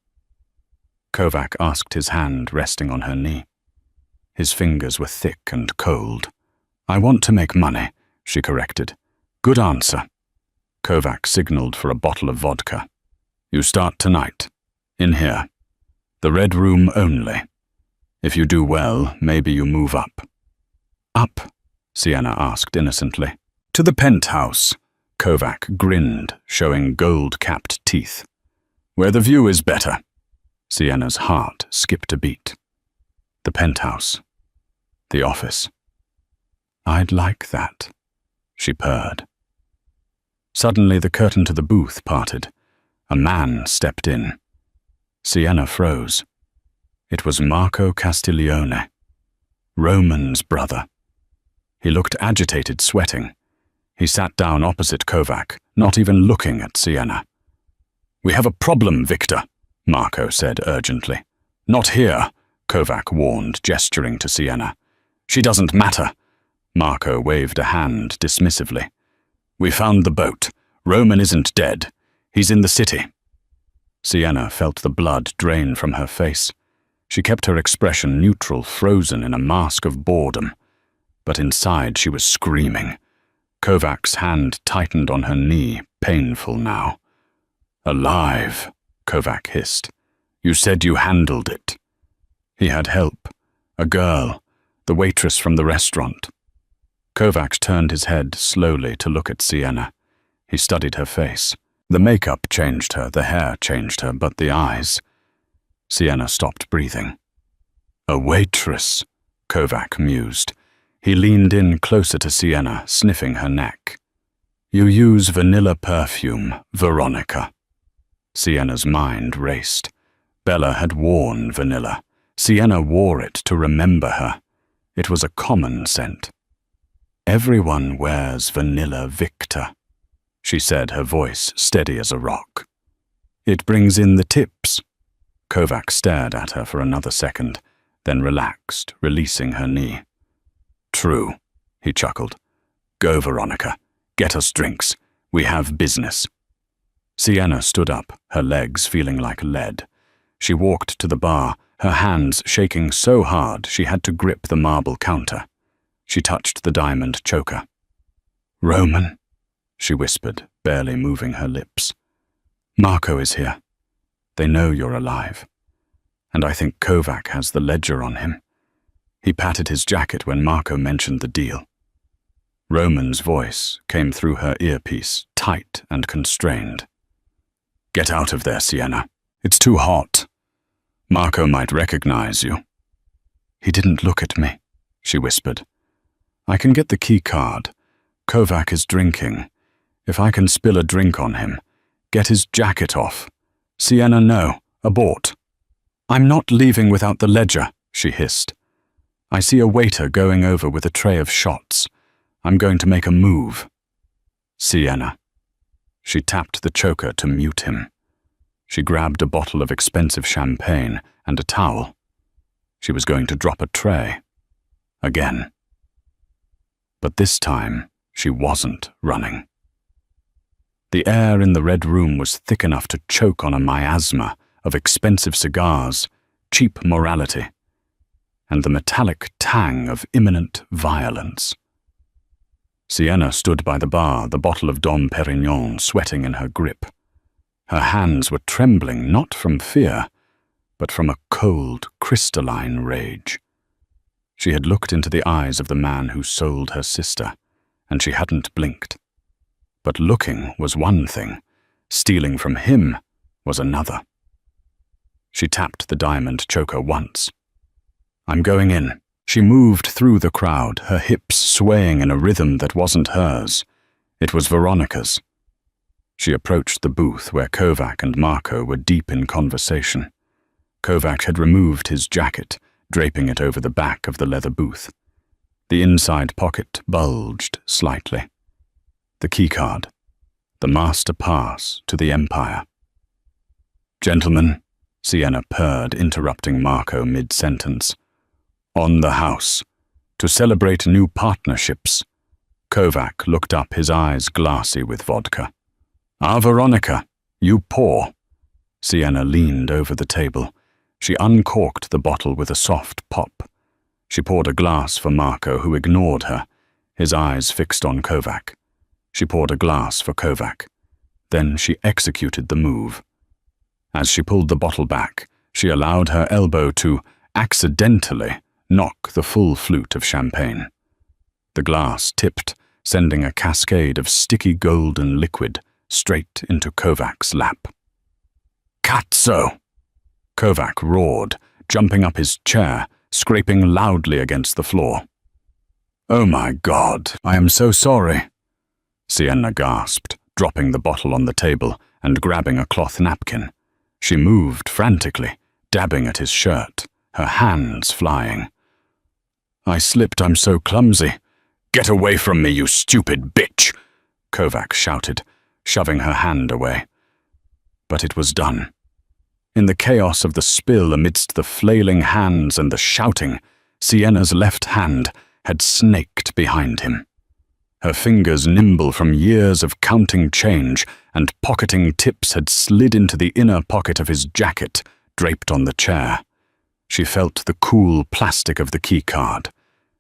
Kovac asked, his hand resting on her knee. His fingers were thick and cold. "I want to make money," she corrected. "Good answer." Kovac signaled for a bottle of vodka. "You start tonight. In here. The red room only. If you do well, maybe you move up." "Up?" Sienna asked innocently. "To the penthouse." Kovac grinned, showing gold-capped teeth. "Where the view is better." Sienna's heart skipped a beat. The penthouse. The office. "I'd like that," she purred. Suddenly the curtain to the booth parted. A man stepped in. Sienna froze. It was Marco Castiglione, Roman's brother. He looked agitated, sweating. He sat down opposite Kovac, not even looking at Sienna. "We have a problem, Victor," Marco said urgently. "Not here," Kovac warned, gesturing to Sienna. "She doesn't matter." Marco waved a hand dismissively. "We found the boat. Roman isn't dead. He's in the city." Sienna felt the blood drain from her face. She kept her expression neutral, frozen in a mask of boredom. But inside she was screaming. Kovac's hand tightened on her knee, painful now. "Alive," Kovac hissed. "You said you handled it." He had help. A girl, the waitress from the restaurant. Kovac turned his head slowly to look at Sienna. He studied her face. The makeup changed her, the hair changed her, but the eyes. Sienna stopped breathing. "A waitress," Kovac mused. He leaned in closer to Sienna, sniffing her neck. "You use vanilla perfume, Veronica." Sienna's mind raced. Bella had worn vanilla. Sienna wore it to remember her. It was a common scent. "Everyone wears vanilla, Victor," she said, her voice steady as a rock. "It brings in the tips." Kovac stared at her for another second, then relaxed, releasing her knee. "True," he chuckled. "Go, Veronica. Get us drinks. We have business." Sienna stood up, her legs feeling like lead. She walked to the bar, her hands shaking so hard she had to grip the marble counter. She touched the diamond choker. "Roman," she whispered, barely moving her lips. "Marco is here. They know you're alive. And I think Kovac has the ledger on him." He patted his jacket when Marco mentioned the deal. Roman's voice came through her earpiece, tight and constrained. "Get out of there, Sienna. It's too hot. Marco might recognize you." "He didn't look at me," she whispered. "I can get the key card. Kovac is drinking. If I can spill a drink on him, get his jacket off. Sienna, no. Abort." "I'm not leaving without the ledger," she hissed. "I see a waiter going over with a tray of shots. I'm going to make a move." "Sienna." She tapped the choker to mute him. She grabbed a bottle of expensive champagne and a towel. She was going to drop a tray. Again. But this time, she wasn't running. The air in the red room was thick enough to choke on a miasma of expensive cigars, cheap morality, and the metallic tang of imminent violence. Sienna stood by the bar, the bottle of Dom Perignon sweating in her grip. Her hands were trembling not from fear, but from a cold, crystalline rage. She had looked into the eyes of the man who sold her sister, and she hadn't blinked. But looking was one thing, stealing from him was another. She tapped the diamond choker once. "I'm going in." She moved through the crowd, her hips swaying in a rhythm that wasn't hers. It was Veronica's. She approached the booth where Kovac and Marco were deep in conversation. Kovac had removed his jacket, draping it over the back of the leather booth. The inside pocket bulged slightly. The keycard. The master pass to the Empire. "Gentlemen," Sienna purred, interrupting Marco mid-sentence. "On the house. To celebrate new partnerships." Kovac looked up, his eyes glassy with vodka. "Ah, Veronica, you pour." Sienna leaned over the table. She uncorked the bottle with a soft pop. She poured a glass for Marco, who ignored her, his eyes fixed on Kovac. She poured a glass for Kovac. Then she executed the move. As she pulled the bottle back, she allowed her elbow to, accidentally, knock the full flute of champagne. The glass tipped, sending a cascade of sticky golden liquid straight into Kovac's lap. "Cazzo!" Kovac roared, jumping up his chair, scraping loudly against the floor. "Oh my God, I am so sorry," Sienna gasped, dropping the bottle on the table and grabbing a cloth napkin. She moved frantically, dabbing at his shirt, her hands flying. "I slipped, I'm so clumsy." "Get away from me, you stupid bitch!" Kovac shouted, shoving her hand away. But it was done. In the chaos of the spill, amidst the flailing hands and the shouting, Sienna's left hand had snaked behind him. Her fingers, nimble from years of counting change and pocketing tips, had slid into the inner pocket of his jacket, draped on the chair. She felt the cool plastic of the keycard.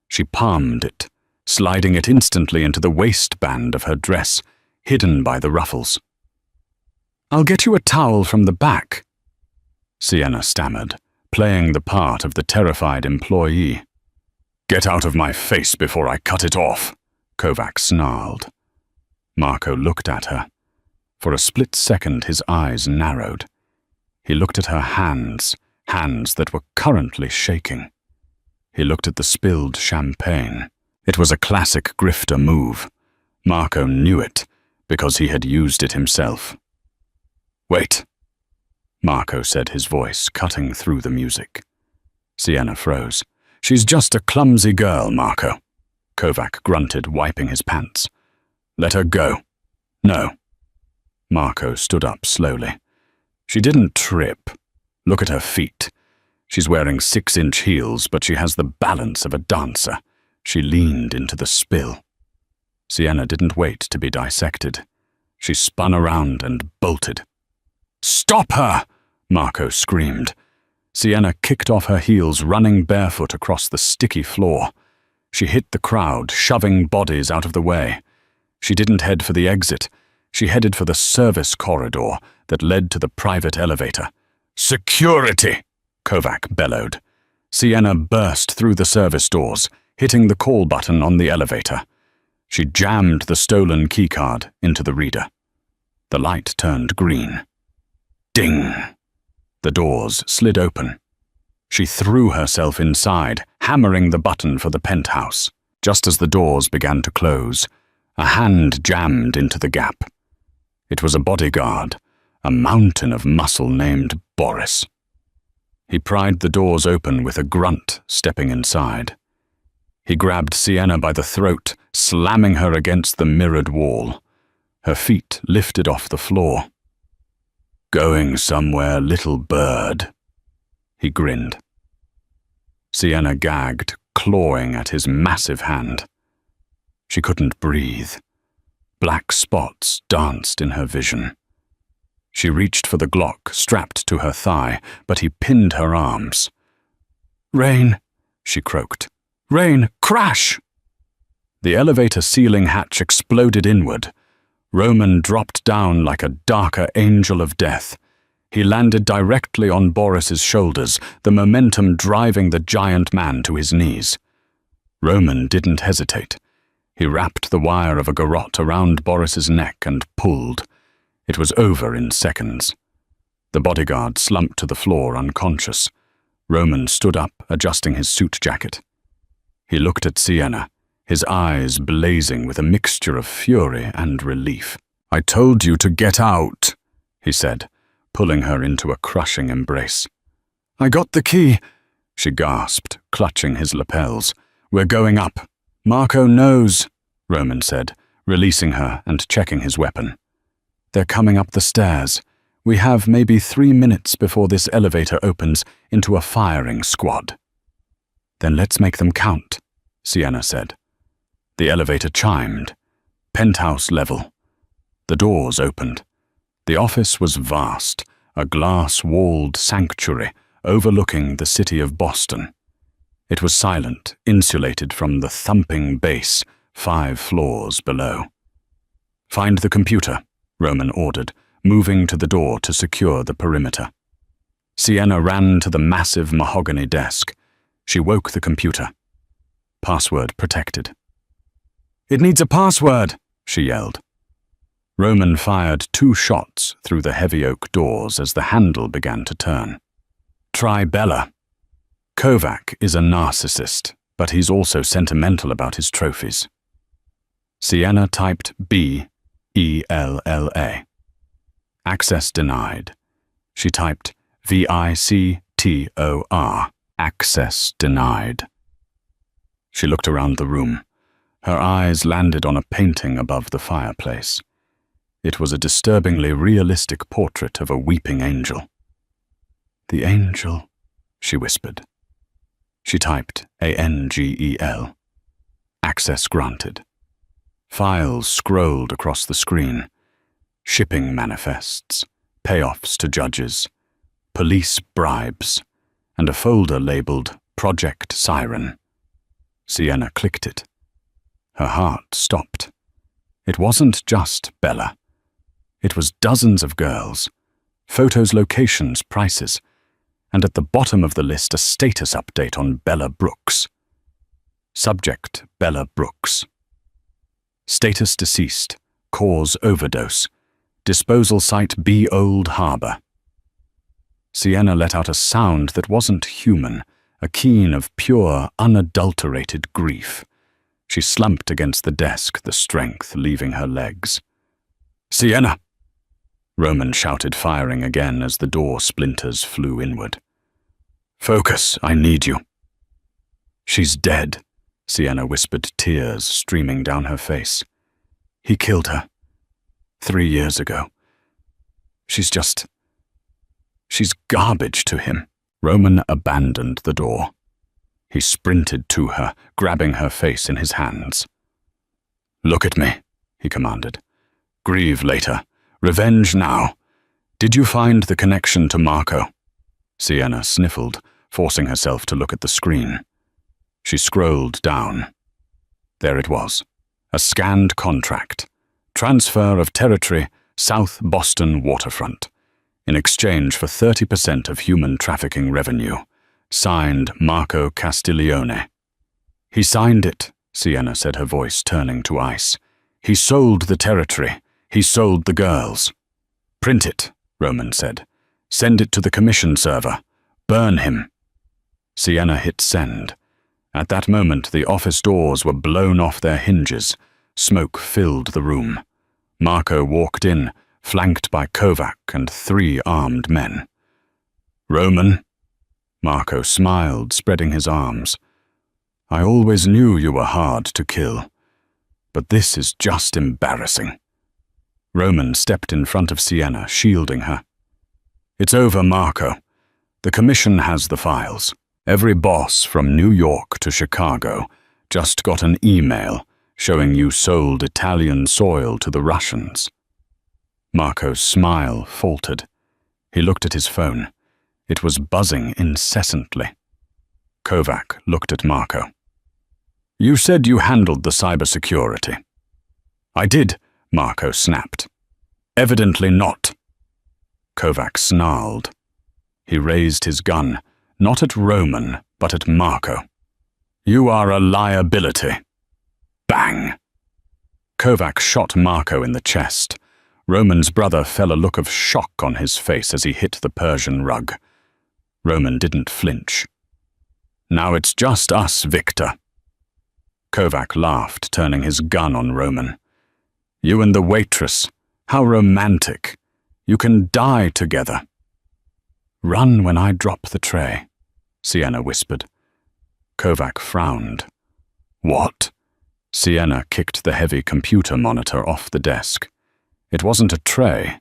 She palmed it, sliding it instantly into the waistband of her dress, hidden by the ruffles. "I'll get you a towel from the back," Sienna stammered, playing the part of the terrified employee. "Get out of my face before I cut it off," Kovac snarled. Marco looked at her. For a split second his eyes narrowed. He looked at her hands, hands that were currently shaking. He looked at the spilled champagne. It was a classic grifter move. Marco knew it, because he had used it himself. "Wait," Marco said, his voice cutting through the music. Sienna froze. "She's just a clumsy girl, Marco," Kovac grunted, wiping his pants. "Let her go." "No." Marco stood up slowly. "She didn't trip. Look at her feet. She's wearing 6-inch heels, but she has the balance of a dancer." She leaned into the spill. Sienna didn't wait to be dissected. She spun around and bolted. "Stop her!" Marco screamed. Sienna kicked off her heels, running barefoot across the sticky floor. She hit the crowd, shoving bodies out of the way. She didn't head for the exit. She headed for the service corridor that led to the private elevator. "Security!" Kovac bellowed. Sienna burst through the service doors, hitting the call button on the elevator. She jammed the stolen keycard into the reader. The light turned green. Ding! The doors slid open. She threw herself inside, hammering the button for the penthouse. Just as the doors began to close, a hand jammed into the gap. It was a bodyguard, a mountain of muscle named Boris. He pried the doors open with a grunt, stepping inside. He grabbed Sienna by the throat, slamming her against the mirrored wall. Her feet lifted off the floor. "Going somewhere, little bird," he grinned. Sienna gagged, clawing at his massive hand. She couldn't breathe. Black spots danced in her vision. She reached for the Glock strapped to her thigh, but he pinned her arms. "Rain," she croaked. "Rain, crash!" The elevator ceiling hatch exploded inward. Roman dropped down like a darker angel of death. He landed directly on Boris's shoulders, the momentum driving the giant man to his knees. Roman didn't hesitate. He wrapped the wire of a garrote around Boris's neck and pulled. It was over in seconds. The bodyguard slumped to the floor unconscious. Roman stood up, adjusting his suit jacket. He looked at Sienna, his eyes blazing with a mixture of fury and relief. "I told you to get out," he said, pulling her into a crushing embrace. "I got the key," she gasped, clutching his lapels. "We're going up." "Marco knows," Roman said, releasing her and checking his weapon. "They're coming up the stairs. We have maybe 3 minutes before this elevator opens into a firing squad." "Then let's make them count," Sienna said. The elevator chimed. Penthouse level. The doors opened. The office was vast, a glass-walled sanctuary overlooking the city of Boston. It was silent, insulated from the thumping bass 5 floors below. "Find the computer," Roman ordered, moving to the door to secure the perimeter. Sienna ran to the massive mahogany desk. She woke the computer. Password protected. "It needs a password," she yelled. Roman fired 2 shots through the heavy oak doors as the handle began to turn. "Try Bella. Kovac is a narcissist, but he's also sentimental about his trophies." Sienna typed B-E-L-L-A. Access denied. She typed V-I-C-T-O-R. Access denied. She looked around the room. Her eyes landed on a painting above the fireplace. It was a disturbingly realistic portrait of a weeping angel. "The angel," she whispered. She typed A-N-G-E-L. Access granted. Files scrolled across the screen. Shipping manifests, payoffs to judges, police bribes, and a folder labeled Project Siren. Sienna clicked it. Her heart stopped. It wasn't just Bella. It was dozens of girls, photos, locations, prices, and at the bottom of the list a status update on Bella Brooks. Subject: Bella Brooks. Status: deceased. Cause: overdose. Disposal site: B Old Harbor. Sienna let out a sound that wasn't human, a keen of pure, unadulterated grief. She slumped against the desk, the strength leaving her legs. "Sienna!" Roman shouted, firing again as the door splinters flew inward. "Focus, I need you." "She's dead," Sienna whispered, tears streaming down her face. "He killed her. 3 years ago. She's garbage to him." Roman abandoned the door. He sprinted to her, grabbing her face in his hands. "Look at me," he commanded. "Grieve later. Revenge now. Did you find the connection to Marco?" Sienna sniffled, forcing herself to look at the screen. She scrolled down. There it was. A scanned contract. Transfer of territory, South Boston waterfront. In exchange for 30% of human trafficking revenue. Signed Marco Castiglione. "He signed it," Sienna said, her voice turning to ice. "He sold the territory. He sold the girls." "Print it," Roman said. "Send it to the commission server. Burn him." Sienna hit send. At that moment, the office doors were blown off their hinges. Smoke filled the room. Marco walked in, flanked by Kovac and 3 armed men. "Roman?" Marco smiled, spreading his arms. "I always knew you were hard to kill, but this is just embarrassing." Roman stepped in front of Sienna, shielding her. "It's over, Marco. The commission has the files. Every boss from New York to Chicago just got an email showing you sold Italian soil to the Russians." Marco's smile faltered. He looked at his phone. It was buzzing incessantly. Kovac looked at Marco. "You said you handled the cybersecurity." "I did," Marco snapped. "Evidently not." Kovac snarled. He raised his gun, not at Roman, but at Marco. You are a liability. Bang! Kovac shot Marco in the chest. Roman's brother felt a look of shock on his face as he hit the Persian rug. Roman didn't flinch. Now it's just us, Victor. Kovac laughed, turning his gun on Roman. You and the waitress. How romantic. You can die together. Run when I drop the tray, Sienna whispered. Kovac frowned. What? Sienna kicked the heavy computer monitor off the desk. It wasn't a tray,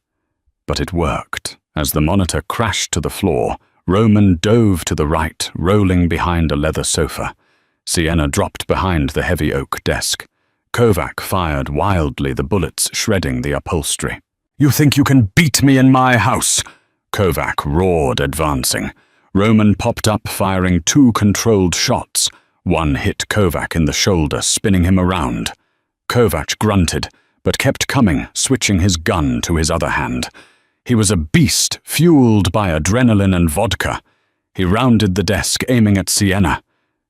but it worked. As the monitor crashed to the floor, Roman dove to the right, rolling behind a leather sofa. Sienna dropped behind the heavy oak desk. Kovac fired wildly, the bullets shredding the upholstery. You think you can beat me in my house? Kovac roared, advancing. Roman popped up, firing 2 controlled shots. One hit Kovac in the shoulder, spinning him around. Kovac grunted, but kept coming, switching his gun to his other hand. He was a beast, fueled by adrenaline and vodka. He rounded the desk, aiming at Sienna.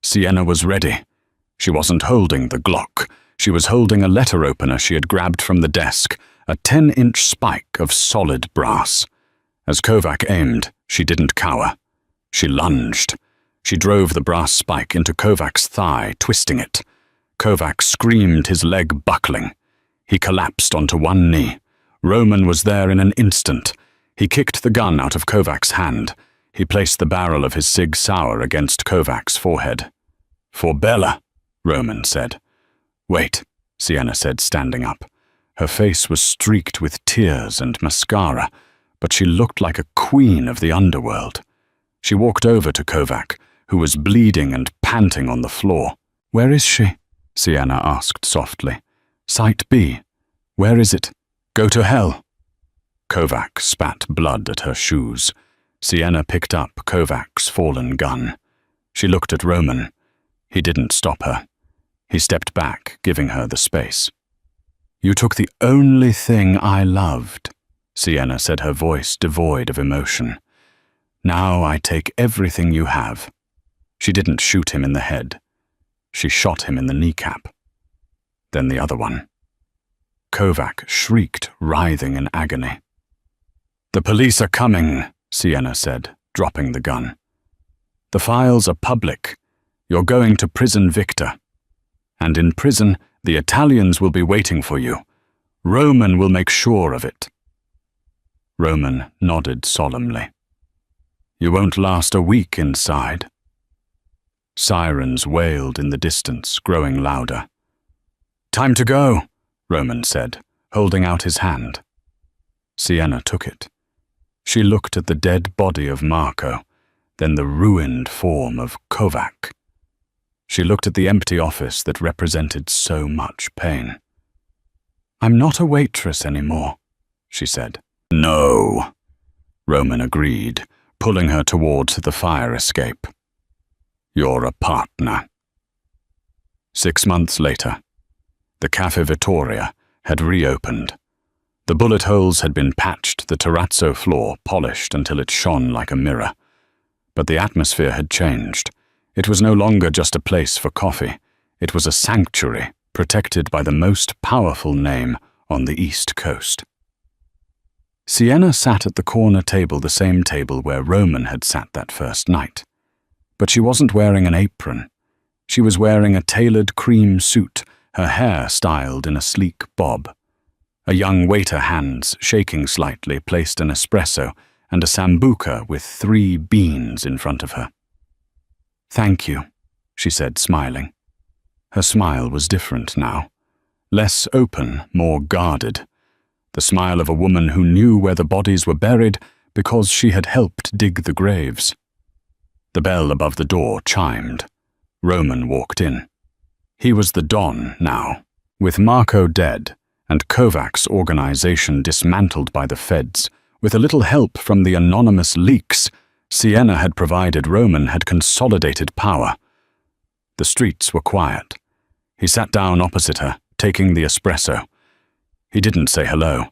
Sienna was ready. She wasn't holding the Glock. She was holding a letter opener she had grabbed from the desk, a 10-inch spike of solid brass. As Kovac aimed, she didn't cower. She lunged. She drove the brass spike into Kovac's thigh, twisting it. Kovac screamed, his leg buckling. He collapsed onto one knee. Roman was there in an instant. He kicked the gun out of Kovac's hand. He placed the barrel of his Sig Sauer against Kovac's forehead. For Bella, Roman said. Wait, Sienna said, standing up. Her face was streaked with tears and mascara, but she looked like a queen of the underworld. She walked over to Kovac, who was bleeding and panting on the floor. Where is she? Sienna asked softly. Site B. Where is it? Go to hell. Kovac spat blood at her shoes. Sienna picked up Kovac's fallen gun. She looked at Roman. He didn't stop her. He stepped back, giving her the space. You took the only thing I loved, Sienna said, her voice devoid of emotion. Now I take everything you have. She didn't shoot him in the head. She shot him in the kneecap. Then the other one. Kovac shrieked, writhing in agony. The police are coming, Sienna said, dropping the gun. The files are public. You're going to prison, Victor. And in prison, the Italians will be waiting for you. Roman will make sure of it. Roman nodded solemnly. You won't last a week inside. Sirens wailed in the distance, growing louder. Time to go, Roman said, holding out his hand. Sienna took it. She looked at the dead body of Marco, then the ruined form of Kovac. She looked at the empty office that represented so much pain. I'm not a waitress anymore, she said. No, Roman agreed, pulling her towards the fire escape. You're a partner. 6 months later, the Cafe Vittoria had reopened. The bullet holes had been patched, the terrazzo floor polished until it shone like a mirror. But the atmosphere had changed. It was no longer just a place for coffee. It was a sanctuary protected by the most powerful name on the East Coast. Sienna sat at the corner table, the same table where Roman had sat that first night. But she wasn't wearing an apron. She was wearing a tailored cream suit, her hair styled in a sleek bob. A young waiter, hands shaking slightly, placed an espresso and a sambuca with 3 beans in front of her. Thank you, she said, smiling. Her smile was different now. Less open, more guarded. The smile of a woman who knew where the bodies were buried because she had helped dig the graves. The bell above the door chimed. Roman walked in. He was the Don now. With Marco dead and Kovac's organization dismantled by the feds, with a little help from the anonymous leaks Sienna had provided, Roman had consolidated power. The streets were quiet. He sat down opposite her, taking the espresso. He didn't say hello.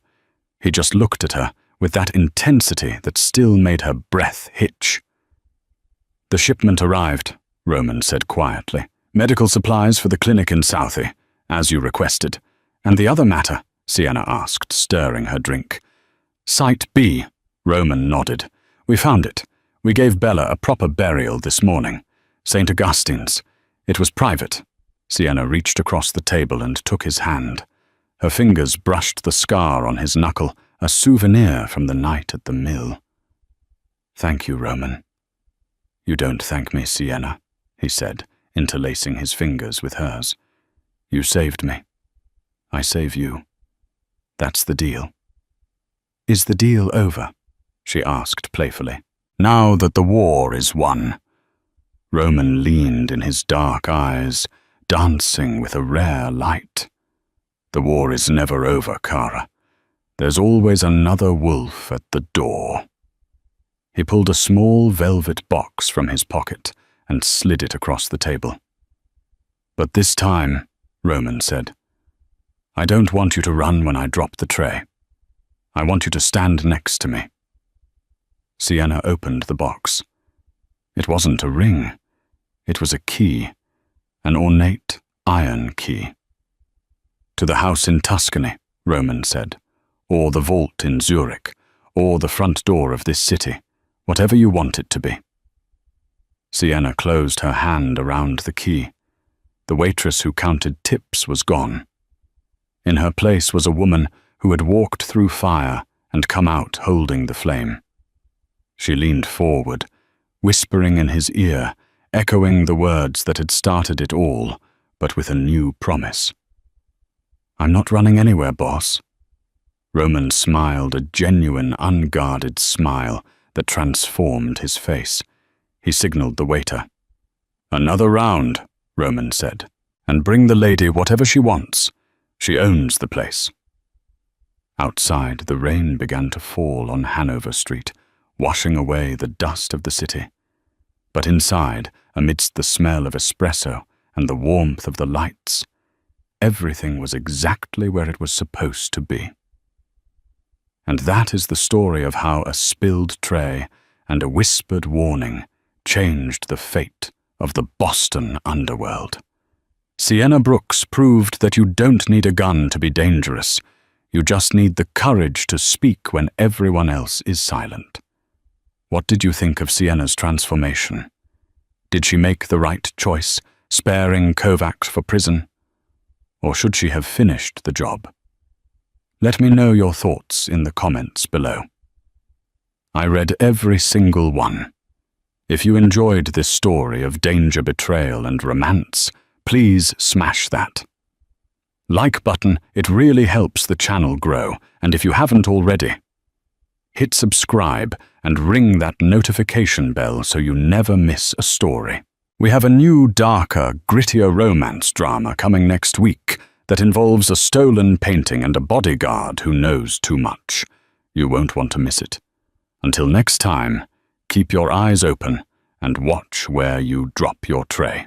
He just looked at her with that intensity that still made her breath hitch. The shipment arrived, Roman said quietly, Medical supplies for the clinic in Southie, as you requested. And the other matter? Sienna asked, stirring her drink. Site B, Roman nodded. We found it. We gave Bella a proper burial this morning. St. Augustine's. It was private. Sienna reached across the table and took his hand. Her fingers brushed the scar on his knuckle, a souvenir from the night at the mill. Thank you, Roman. You don't thank me, Sienna, he said, interlacing his fingers with hers. You saved me. I save you. That's the deal. Is the deal over? She asked playfully. Now that the war is won. Roman leaned in his dark eyes, dancing with a rare light. The war is never over, Kara. There's always another wolf at the door. He pulled a small velvet box from his pocket and slid it across the table. But this time, Roman said, I don't want you to run when I drop the tray. I want you to stand next to me. Sienna opened the box. It wasn't a ring. It was a key, an ornate iron key. To the house in Tuscany, Roman said, or the vault in Zurich, or the front door of this city, whatever you want it to be. Sienna closed her hand around the key. The waitress who counted tips was gone. In her place was a woman who had walked through fire and come out holding the flame. She leaned forward, whispering in his ear, echoing the words that had started it all, but with a new promise. I'm not running anywhere, boss. Roman smiled a genuine, unguarded smile that transformed his face. He signaled the waiter. Another round, Roman said, and bring the lady whatever she wants. She owns the place. Outside, the rain began to fall on Hanover Street, washing away the dust of the city. But inside, amidst the smell of espresso and the warmth of the lights, everything was exactly where it was supposed to be. And that is the story of how a spilled tray and a whispered warning changed the fate of the Boston underworld. Sienna Brooks proved that you don't need a gun to be dangerous. You just need the courage to speak when everyone else is silent. What did you think of Sienna's transformation? Did she make the right choice, sparing Kovacs for prison? Or should she have finished the job? Let me know your thoughts in the comments below. I read every single one. If you enjoyed this story of danger, betrayal, and romance, please smash that like button. It really helps the channel grow, and if you haven't already, hit subscribe and ring that notification bell so you never miss a story. We have a new, darker, grittier romance drama coming next week that involves a stolen painting and a bodyguard who knows too much. You won't want to miss it. Until next time, keep your eyes open and watch where you drop your tray.